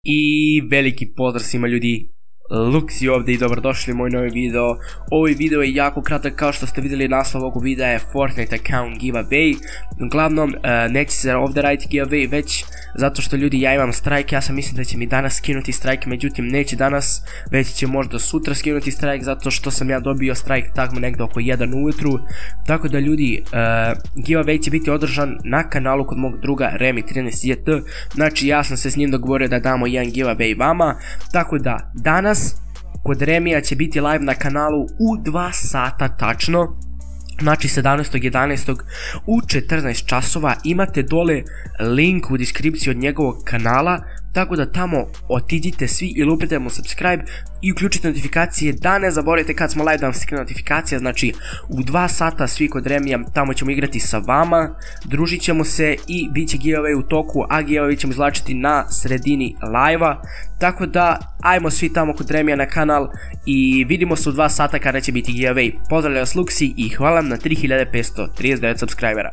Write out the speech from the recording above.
I veliki pozdrav svima ljudi, Luxi ovdje i dobrodošli u moj novi video. Ovaj video je jako kratak, kao što ste vidjeli naslov ovog videa je Fortnite account giveaway. Uglavnom neće se ovdje raditi giveaway već zato što ljudi ja imam strike, ja sam mislim da će mi danas skinuti strike, međutim neće danas, već će možda sutra skinuti strike zato što sam ja dobio strike tako negdje oko 1 ujutru. Tako da ljudi, giveaway će biti održan na kanalu kod mog druga Remi13JT. Znači ja sam se s njim dogovorio da damo jedan giveaway vama, tako da danas kod Remija će biti live na kanalu u 2 sata tačno. Znači 17.11. u 14 časova. Imate dole link u deskripciji od njegovog kanala, tako da tamo otiđite svi i lupite mu subscribe i uključite notifikacije da ne zaboravite kad smo live da vam stikne notifikacija. Znači u 2 sata svi kod Remija, tamo ćemo igrati sa vama, družit ćemo se i bit će giveaway u toku, a giveaway ćemo izvlačiti na sredini live-a. Tako da ajmo svi tamo kod Remija na kanal i vidimo se u 2 sata kada će biti giveaway. Pozdravljam vas Luxi i hvala vam na 3539 subscribera.